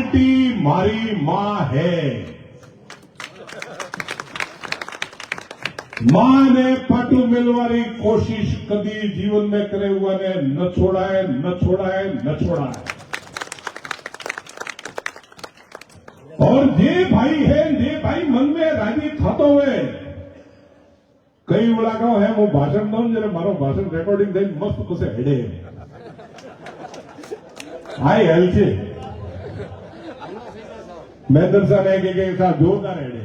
Party मारी मां है। मां ने पाटू मिलवारी कोशिश कदी जीवन में करे हुआ ने न छोड़ाए न छोड़ाए न छोड़ाए। और जे भाई है जे भाई मन में राजी थतो हुए कई वड़ागाओ है वो भाषण दो जरा मारो भाषण रेकॉर्डिंग थी मस्त कसे हेडे हाय हेल छे મેદરસા ને કે સાહેબ જોરદાર હેડે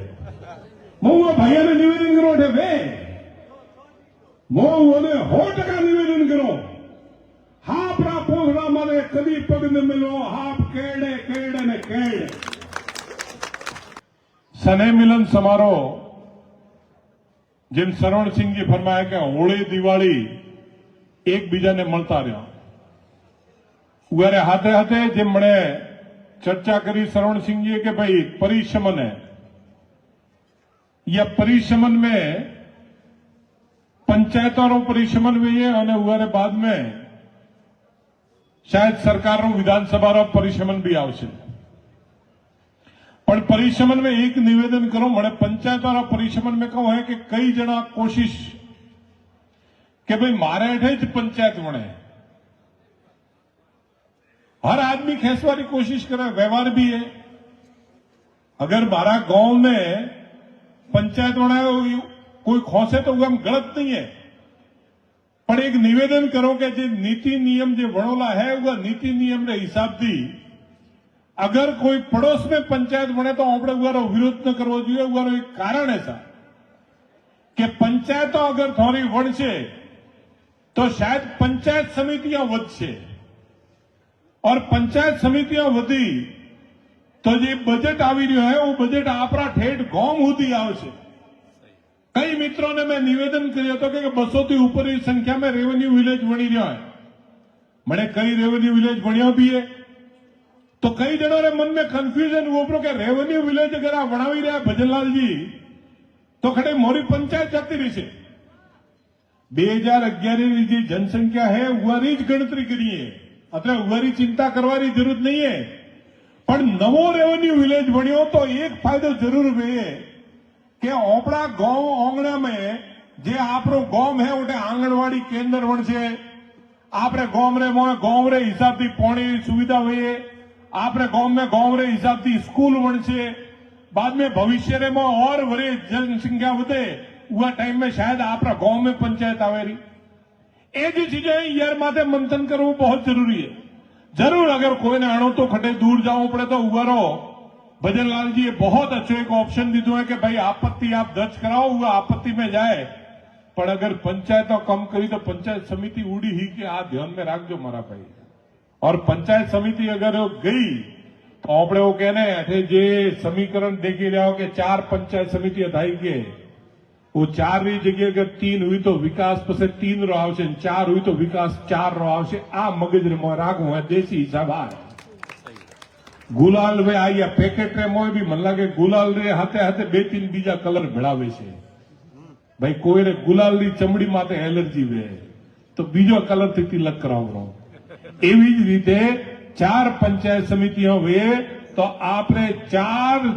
હું ભાઈઓને નિવેદન કરો છે બે હું 100% નિવેદન કરો હાપરા પોસરા મારે કદી પગ ન મિલો હાપ કેડે કેડે ને કેડે સને મિલન સમારોહ જેમ સરવણસિંહજી ફરમાયા કે હોળી દિવાળી એકબીજાને મળતા રહ્યા ઉગારે હાથે હાથે જેમ મળે चर्चा करी सरवण सिंह जी के भाई परिशमन है या परिशमन में पंचायतों परिशमन हुई है और उगारे बाद में शायद सरकार विधानसभा परिशमन भी आवशे पण परिशमन में एक निवेदन करो मैं पंचायतों परिशमन में कहूं है कि कई जना कोशिश के भाई मारे हेठे ज पंचायत बने हर आदमी खेसवारी कोशिश करे व्यवहार भी है अगर मारा गांव में पंचायत बनाए कोई खोसे तो वो गलत नहीं है पर एक निवेदन करो कि जो नीति नियम जो वणोला है वो नीति नियम के हिसाब थी अगर कोई पड़ोस में पंचायत बने तो आपणे उगारो विरोध न करवो जोईए उगारो एक कारण ऐसा कि पंचायतों अगर थोड़ी वणशे तो शायद पंचायत समितियां वधशे और पंचायत समितियां वधी तो जो बजट आवी रह्यो है वो बजट आपरा ठेठ गांव सुधी आवशे कई मित्रों ने मैं निवेदन कर्यो तो कि 200 थी ऊपर की संख्या में रेवेन्यू विलेज बनी रह्यो है मने कई रेवेन्यू विलेज बन्यो भी है तो कई जनों ने मन में कन्फ्यूजन हुआ कि रेवेन्यू विलेज अगर आप बनावी रह्या भजनलाल जी तो खड़े मोरी पंचायत जाती रही है 2011 की जनसंख्या है उवारी ज गणतरी करी है अतः उवारी चिंता करवानी जरूरत नहीं है पर नवो रेवेन्यू विलेज बन्यो तो एक फायदो जरूर है कि अपना गांव आंगणा में जे आपरो गांव है उठे आंगणवाड़ी केंद्र बनशे आपरे गांव रे हिसाब थी पानी सुविधा हुई आपरे गांव रे हिसाब थी स्कूल बनशे बाद में भविष्य में और वरी जनसंख्या वधे वह टाइम में शायद आपरा गांव में पंचायत आवेरी ए जी चीजें यार माथे मंथन करवू बहुत जरूरी है जरूर अगर कोई ने अणो तो खटे दूर जाओ पड़े तो उगारो भजनलाल जी बहुत अच्छो एक ऑप्शन दीधो है कि भाई आपत्ति आप दर्ज कराओ वो आपत्ति में जाए पर अगर पंचायतों कम करी तो पंचायत समिति उड़ी ही कि आ ध्यान में रखो मारा भाई और पंचायत समिति अगर गई तो आपणे वो कहने जे समीकरण देखी रहा हो कि 4 पंचायत समिति थाई के वो 4 री जगह अगर 3 हुई तो विकास पसे 3 रो आवशे 4 हुई तो विकास 4 रो आवशे आ मगज रे मोय राखो है देसी हिसाब आ गुलाल वे आया पैकेट रे मोय भी मन लागे गुलाल रे हाथे हाथे 2-3 बीजा कलर भेड़ावे छे भाई कोई रे गुलाल री चमड़ी माथे एलर्जी वे तो बीजो कलर थी तिलक करावरो एवी ज रीते 4 पंचायत समितियों वे तो आपने 4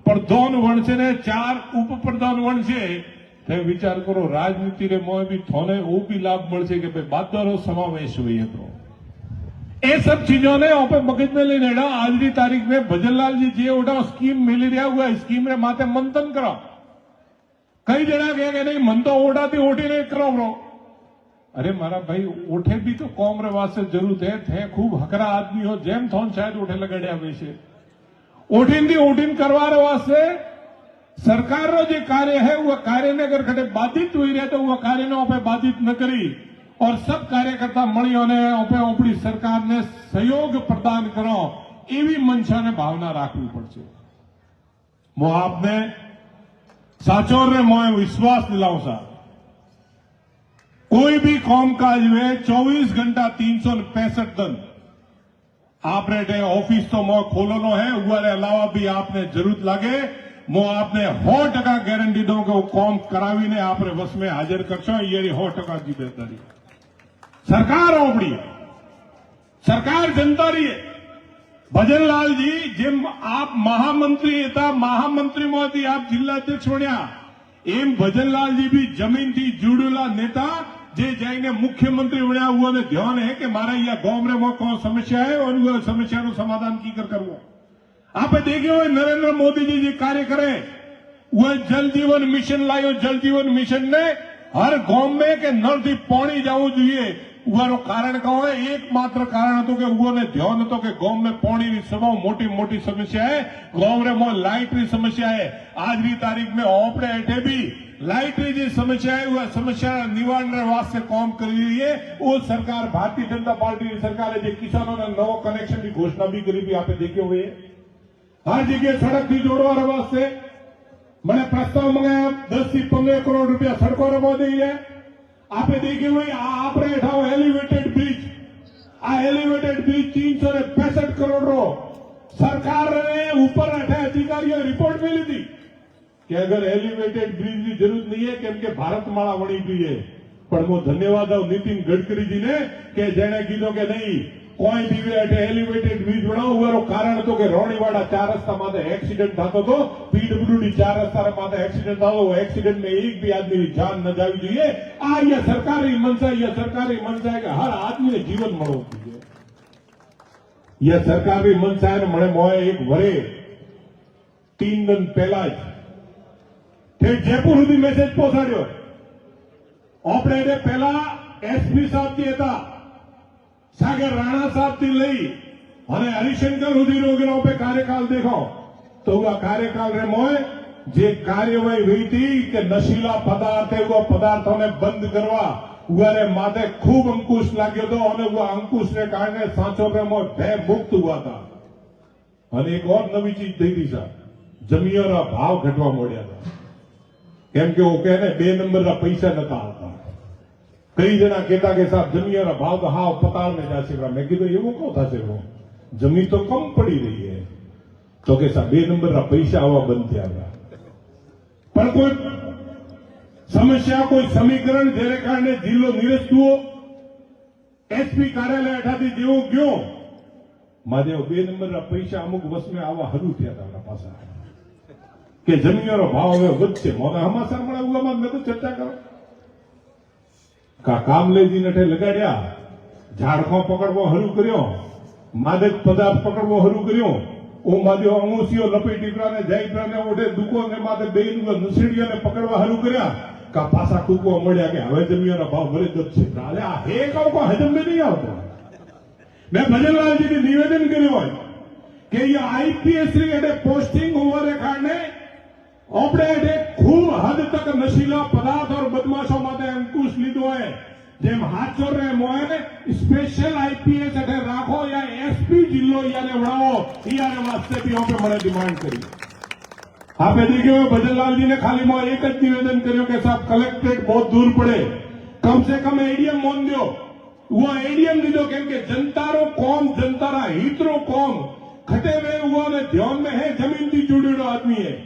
प्रधान वणशे ने 4 उप प्रधान वणशे तो विचार करो राजनीति रे मोय भी थोने वो भी लाभ मळशे कि भाई बादरो समावेश हुई तो ये सब चीजों ने आपे मगज में लेने आज की तारीख में भजनलाल जी जे ओढ़ा स्कीम मिली रहा हुआ स्कीम रे माथे मंथन करो कई जना कहे नहीं मन तो ओढ़ाती ओठी नहीं करो ब्रो अरे मारा भाई ओठे भी तो कौम रे वास्ते जरूरत है थे खूब हकरा आदमी हो जेम थोन शायद ओठे लगाड्या वेशे ओठीन करवा वास्ते सरकार रो जो कार्य है वह कार्य ने अगर कटे बाधित हुई रहे तो वह कार्य ने आपे बाधित न करी और सब कार्यकर्ता मळीने अपनी सरकार ने सहयोग प्रदान करो एवी मंशा ने भावना राखवी पड़शे मो आपने साचोर ने मोय विश्वास दिलाऊं सा कोई भी कामकाज में 24 घंटा 365 दिन आपने ऑफिस तो मो खोलनो है उवारे अलावा भी आपने जरूरत लागे मो आपने 100% गारंटी दो कि वो काम करावीने आपने वश में हाजिर करशो ये 100% जिम्मेदारी सरकार अपनी सरकार जनता रही है ભજનલાલજી, જેમ આપ મહામંત્રી હતા, મહામંત્રીમાંથી આપ જિલ્લા અધ્યક્ષ બન્યા, એમ ભજનલાલજી भी જમીનથી जुड़ेला नेता जे जाएंगे मुख्यमंत्री बना हुआ ने ध्यान है कि मारा यह गांव में वो कौन समस्या है और वह समस्या નું સમાધાન की कर करवो। आप देखे हुए नरेंद्र मोदी जी જે કાર્ય કરે, वह जल जीवन मिशन लायो। जल जीवन मिशन ने हर गांव में के नल थी पानी जावू જોઈએ, ઉવાનું કારણ કહો એકમાત્ર કારણ હતું કે ઉઓને ધ્યાન હતો કે ગાंव में પાણીની સૌ મોટી મોટી સમસ્યા है, गांव में लाइटની समस्या है। आज की तारीख में આપણે એઠે भी लाइटની જે समस्या है वह समस्या निवारण वास्ते काम कर रही है। वो सरकार भारतीय जनता पार्टी की सरकार है, किसानों ने नवो कनेक्शन की घोषणा भी करी थी, आपने देखे हुए हर जगह सड़क थी जोड़वा वास्ते मैंने प्रस्ताव मंगाया 10 થી 15 करोड़ रुपया सड़कों रवा दी है। आपने देखे हुए आपने उठाओ एलिवेटेड ब्रिज, आ एलिवेटेड ब्रिज 365 करोड़ रो सरकार ने ऊपर अठे अधिकारियों रिपोर्ट मिली थी कि अगर एलिवेटेड ब्रिज की जरूरत नहीं है केम के भारतमाला वणी गई है। पर वो धन्यवाद हो नितिन गडकरी जी ने कि जेने कीधो कि नहीं कोई भी अठे एलिवेटेड ब्रिज बनाओ। हुआ कारण तो कि रोणीवाड़ा 4 रस्ता माथे एक्सीडेंट थतो तो पीडब्ल्यूडी 4 रस्ता माथे एक्सीडेंट थतो, एक्सीडेंट में एक भी आदमी की जान न जावी જોઈએ। आ ये सरकारी मनसा, ये सरकारी मनसा है कि हर आदमी ने जीवन મળવું જોઈએ। ये सरकारी मनसा है ने મને મોય એક વરે 3 दिन पहला જ जयपुर સુધી મેસેજ પહોંચાડ્યો। આપણે પહેલા એસપી સાહેબ જે હતા सागर राणा साहब थी लई और हरिशंकर सुधी रोगियों पे कार्यकाल देखो तो वह कार्यकाल रे मोय जे कार्यवाही हुई थी कि नशीला पदार्थ है वो पदार्थों ने बंद करवा हुआ माथे खूब अंकुश लाग्यो तो और वह अंकुश ने कारण सांचो पे मोय भय मुक्त हुआ था। और एक और नवी चीज थी थी साहब, जमीनों भाव घटवा मोड़िया था केम के वो कहने 2 नंबर का पैसा नता आता। कई जना कहता कि साहब जमीन भाव तो हाव पताल में जासे। मैं कीधुं एवं क्यों थशे, वो जमीन तो कम पड़ी रही है तो कि साहब 2 नंबर का पैसा आवा बंद थया। पण कोई समस्या कोई समीकरण जेने कारणे जिल्लो निरस्त हुओ एसपी कार्यालय हेठाथी जेवो गयो माजे 2 नंबर का पैसा अमुक वर्ष में आवा हरू थया था पासा कि जमीनों भाव हवे वधशे। मोना समाचार मळे हुआ में तो चर्चा करो का कामलेजी नठे लगाड्या, झाड़खो पकड़वो हरू कर्यो, मादक पदार्थ पकड़वो हरू कर्यो, ओ मादे अंगूसियो लपेटीकरा ने जायत्रा ने ओढे दुको ने मादे बेनु नसेडिया ने पकड़वा हरू कर्या का पासा टूको मळ्या के हवे जमीनों भाव भरे जब छे। अरे आ हे को हजम में नहीं आवतो। मैं भजनलाल जी ने निवेदन कर्यो कि ये आईपीएस री एडे पोस्टिंग होवाने कारणे આપણે खूब हद तक नशीला पदार्थ और बदमाशों माटे अंकुश लीधो है। जेम हाथोर रे मोए स्पेशल आईपीएस अठे राखो या एसपी जिल्लो याने बनावो, याने वास्ते भी ओपे मने डिमांड करी। आपे देखियो भजनलाल जी ने खाली में एक ज निवेदन कर्यो कि साहब कलेक्ट्रेट बहुत दूर पड़े, कम से कम एडीएम मोन दो। वो एडीएम लीधो केम के जनतारो कौम, जनतारा हितरो कौम खटे वे हुआ ने ध्यान में है, जमीन थी जुड़ेलो आदमी है।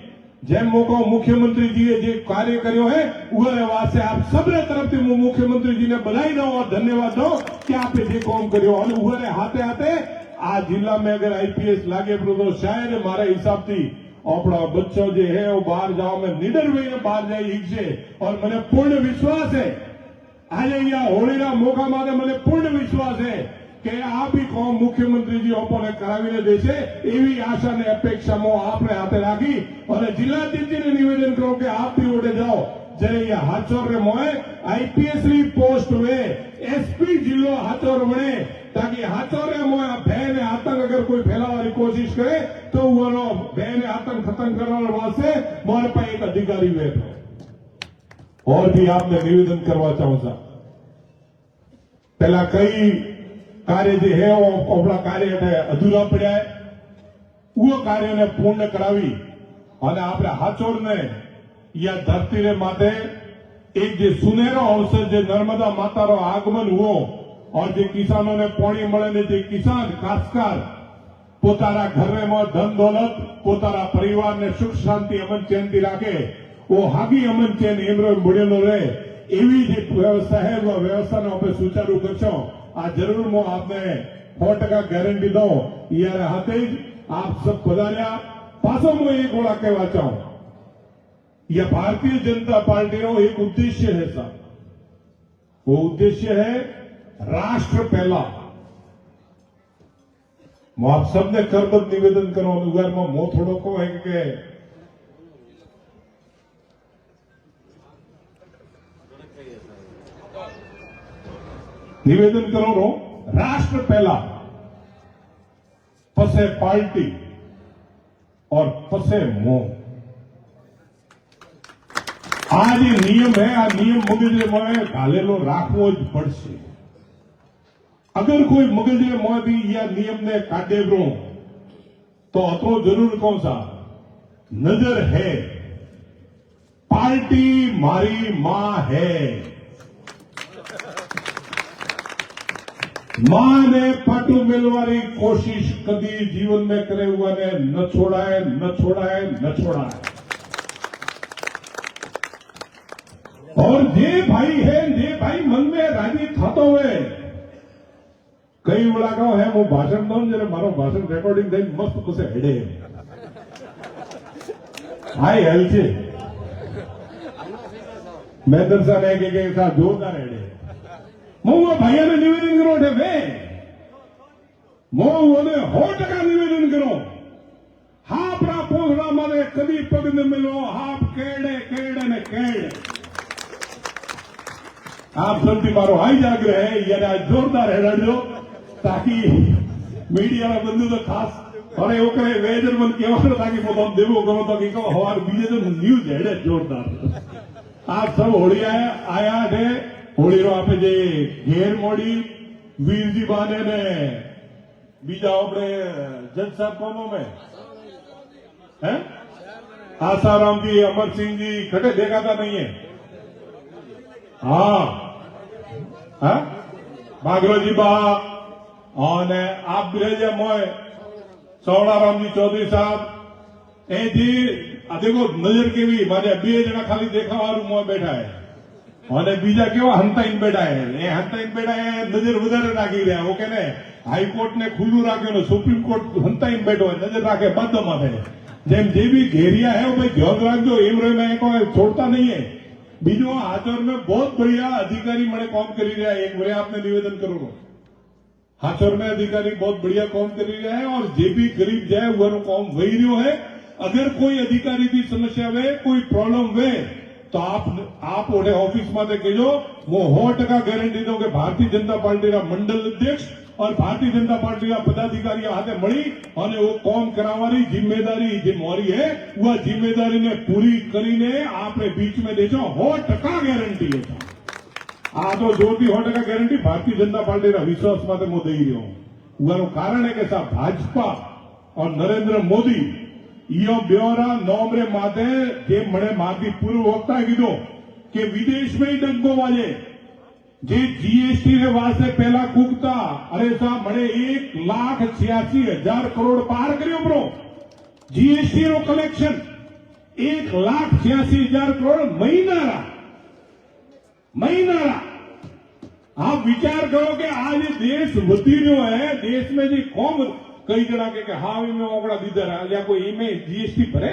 जेम मोको मुख्यमंत्री जी जे कार्य कर्यो है उहरे वास्ते आप सबरे तरफ थी मुख्यमंत्री जी ने बधाई दो और धन्यवाद दो कि आपे जे काम कर्यो। और उहरे हाथे हाथे आ जिला में अगर आईपीएस लागे तो शायद मारे हिसाब थी अपना बच्चों जे है वो बाहर जाओ में निडर वहीने बाहर जाई हिकशे। और मने पूर्ण विश्वास है आज अहींया होळीना मोका माटे मने पूर्ण विश्वास है कि आ भी काम मुख्यमंत्री जी ओपोने करावीने देशे एवी आशा ने अपेक्षा मो आपने हाथे राखी। और जिलाधीश जी ने निवेदन करो कि आप भी ओडे जाओ जरे ये हाथोर रे मोए आईपीएस री पोस्ट वे एसपी जिलो हाथोर बने ताकि हाथोर रे मोए भय ने आतंक अगर कोई फैलावानी कोशिश करे तो वो भय ने आतंक खत्म करने वास्ते मोरे पास एक अधिकारी बैठो। और भी आपने निवेदन करवा चाहूं सा, पहला कई कार्य जो है वो अपना कार्य अधूरा पड़ा है, वो कार्य ने पूर्ण करावी और आपने हाथोर ने या धरती रे माथे एक जो सुनेरो अवसर जो नर्मदा माता रो आगमन हुओ और जो किसानों ने पानी मळे ने जो किसान काश्तकार पोतारा घर में धन दौलत पोतारा परिवार ने सुख शांति अमन चैन थी राखे वो हागी अमन चैन एमरो बनेलो रहे एवी जो व्यवस्था है वो व्यवस्था ने आपे सुचारू करशो। आ जरूर मो आपने 100% ગેરંટી દઉં યાર હાથે જ આપ सब પધાર્યા પાછો હું એક ગોળા કહેવા ચાહું यह भारतीय जनता पार्टी का एक उद्देश्य है साहब वो उद्देश्य है राष्ट्र पहला હું આપ सबने करबद्ध निवेदन करो उगाરમાં મો થોડો કહો કે निवेदन करो रो राष्ट्र पहला पसे पार्टी और पसे मोह आज ये नियम है आ नियम मगजे में घालेलो राखवो ज पड़शे अगर कोई मगजे में भी या नियम ने काटे रो तो अतो जरूर कौन सा नजर है पार्टी मारी मां है मां ने पटु मिलवारी कोशिश कभी जीवन में करे हुआ ने न छोड़ाए न छोड़ाए न छोड़ाए और जे भाई है जे भाई मन में राजी थातो हुए कई मुलाकाओ है वो भाषण दो जरा मारो भाषण रेकॉर्डिंग थी मस्त कुछ हेडे हाई हेल छे महेंद्र साहब के साथ जोरदार हेडे હું ભાઈઓને નિવેદન કરો છે વે હું 100% નિવેદન કરો આપણા પોસડા મારે કદી પગ ન મિલો આપ કેડે કેડે ને કેડે आप सबकी मारो हाई जागृह है यानी आज जोरदार हेडाडो ताकि मीडिया ना बंधु तो खास और એવું કરે વેજર મન કેવાનો તાકી પોતાનો દેવો કરો તો કે હવાર બીજે તો ન્યૂઝ હેડે જોરદાર आप सब હોળી આયા છે હોળીનો આપણે જે ઘેર મોડી વીરજી બાને ને બીજા આપણે જજ સાહેબ કોનો મેં હે आसाराम जी अमर सिंह जी खटे देखाता नहीं है हाँ हाँ बागरोजी बा और आप बिरेजा मोय सौड़ाराम जी चौधरी साहब ए जी देखो नजर केवी मारे बे जना खाली देखावारू मोय बैठा है और बीजा केवा हंताइन बैठा है ए हंताइन बैठा है नजर वधारे राखी रह्या ओके ने हाईकोर्ट ने खुल्लू राख्यो सुप्रीम कोर्ट हंताइन बैठो है नजर राखे बद माथे जेम जे भी घेरिया है वो भाई ध्यान रखो एम रे मैं को छोड़ता नहीं है बीजो हाथोर में बहुत बढ़िया अधिकारी मने काम करी रहा है एक बार आपने निवेदन करो हाथोर में अधिकारी बहुत बढ़िया काम करी रहा है और जे भी गरीब जाए वो काम वही रहो है अगर कोई अधिकारी की समस्या वे कोई प्रॉब्लम वे तो आप ओडे ऑफिस में कहो वो 100% गारंटी दो कि भारतीय जनता पार्टी का मंडल अध्यक्ष और भारतीय जनता पार्टी का पदाधिकारी हाथे मળી અને वो काम करावानी जिम्मेदारी जे मोरी है वह जिम्मेदारी ने पूरी करीने आपने बीच में देशो 100% गारंटी है आ तो जोरती 100% गारंटी भारतीय जनता पार्टी का विश्वास माटे मो दई रह्यो उनो कारण है कि साहब भाजपा और नरेंद्र मोदी यो ब्योरा नोमरे माथे जे मणे माथी पूर्व वक्ता कीधो कि विदेश में ही डंको वाजे जे जीएसटी ने वास्ते पहला कूकता अरे साहब मणे 1,86,000 करोड़ पार कर्यो ब्रो जीएसटी नो कलेक्शन 1,86,000 करोड़ महीना आप विचार करो कि आज देश वधी रह्यो है देश में जी कौम कई जना के हाँ में ओकड़ा दीधर या कोई इमे जीएसटी भरे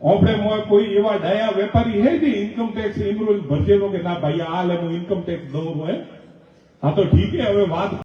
ओपड़े कोई एवं डाया व्यापारी है जी इनकम टैक्स इमरोज भरजे कि ना भाई आ ले इनकम टैक्स दो है हाँ तो ठीक है हमें बात